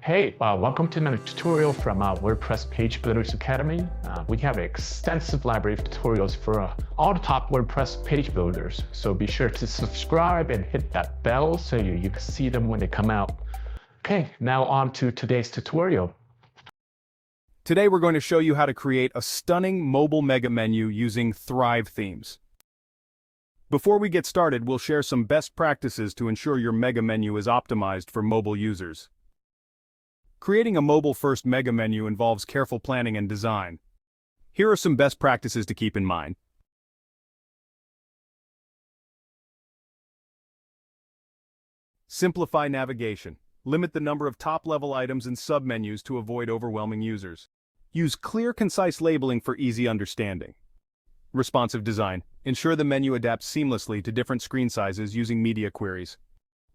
Hey, welcome to another tutorial from WordPress Page Builders Academy. We have an extensive library of tutorials for all the top WordPress page builders. So be sure to subscribe and hit that bell so you can see them when they come out. Okay, now on to today's tutorial. Today we're going to show you how to create a stunning mobile mega menu using Thrive themes. Before we get started, we'll share some best practices to ensure your mega menu is optimized for mobile users. Creating a mobile-first mega menu involves careful planning and design. Here are some best practices to keep in mind. Simplify navigation. Limit the number of top-level items and submenus to avoid overwhelming users. Use clear, concise labeling for easy understanding. Responsive design. Ensure the menu adapts seamlessly to different screen sizes using media queries.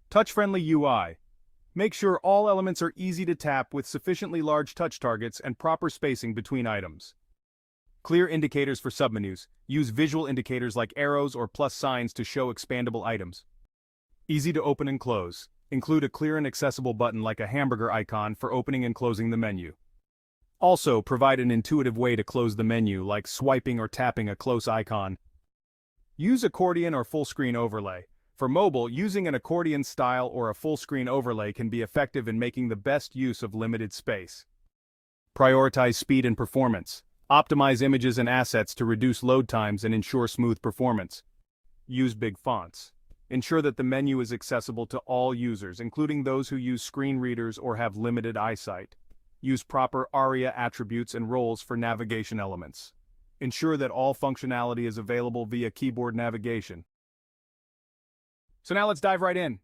Touch-friendly UI. Make sure all elements are easy to tap with sufficiently large touch targets and proper spacing between items. Clear indicators for submenus. Use visual indicators like arrows or plus signs to show expandable items. Easy to open and close. Include a clear and accessible button like a hamburger icon for opening and closing the menu. Also, provide an intuitive way to close the menu, like swiping or tapping a close icon. Use accordion or full screen overlay. For mobile, using an accordion style or a full screen overlay can be effective in making the best use of limited space. Prioritize speed and performance. Optimize images and assets to reduce load times and ensure smooth performance. Use big fonts. Ensure that the menu is accessible to all users, including those who use screen readers or have limited eyesight. Use proper ARIA attributes and roles for navigation elements. Ensure that all functionality is available via keyboard navigation. So now let's dive right in.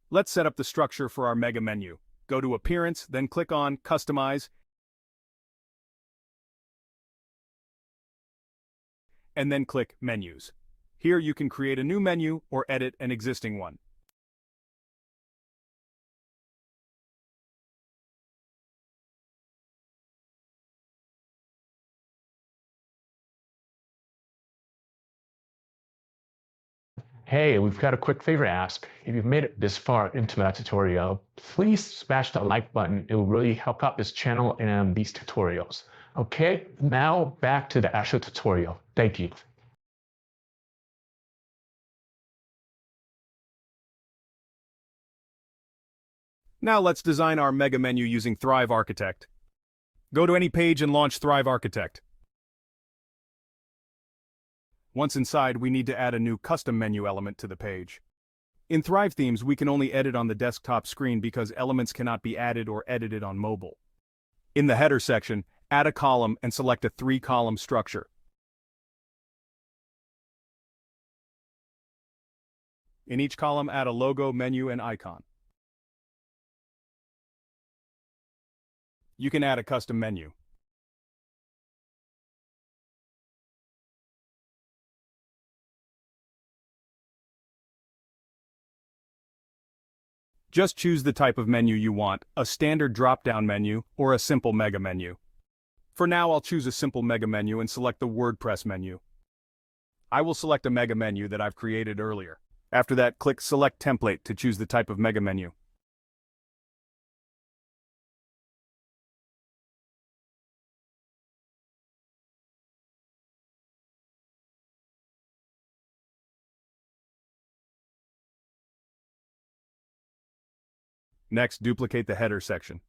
Let's set up the structure for our mega menu. Go to Appearance, then click on Customize, and then click Menus. Here you can create a new menu or edit an existing one. Hey, we've got a quick favor to ask. If you've made it this far into that tutorial, please smash that like button. It will really help out this channel and these tutorials. Okay, now back to the actual tutorial. Thank you. Now let's design our mega menu using Thrive Architect. Go to any page and launch Thrive Architect. Once inside, we need to add a new custom menu element to the page. In Thrive themes, we can only edit on the desktop screen because elements cannot be added or edited on mobile. In the header section, add a column and select a 3-column structure. In each column, add a logo, menu, and icon. You can add a custom menu. Just choose the type of menu you want, a standard drop-down menu or a simple mega menu. For now, I'll choose a simple mega menu and select the WordPress menu. I will select a mega menu that I've created earlier. After that, click Select Template to choose the type of mega menu. Next, duplicate the header section.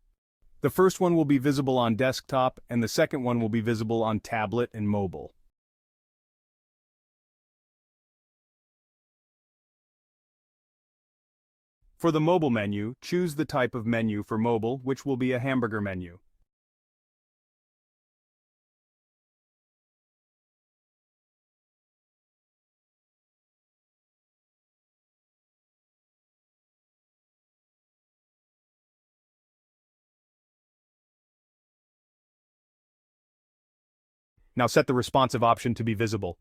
The first one will be visible on desktop, and the second one will be visible on tablet and mobile. For the mobile menu, choose the type of menu for mobile, which will be a hamburger menu. Now set the responsive option to be visible.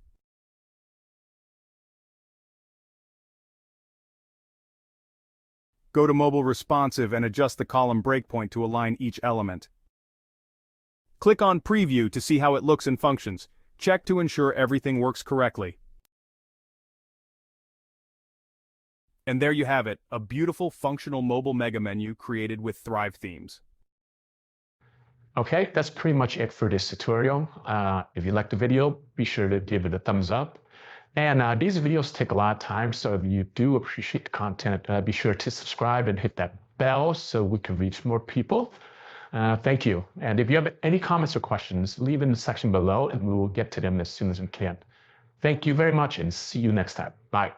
Go to Mobile Responsive and adjust the column breakpoint to align each element. Click on Preview to see how it looks and functions. Check to ensure everything works correctly. And there you have it, a beautiful functional mobile mega menu created with Thrive themes. Okay, that's pretty much it for this tutorial. If you liked the video, be sure to give it a thumbs up. And these videos take a lot of time, so if you do appreciate the content, be sure to subscribe and hit that bell so we can reach more people. Thank you. And if you have any comments or questions, leave in the section below and we will get to them as soon as we can. Thank you very much and see you next time. Bye.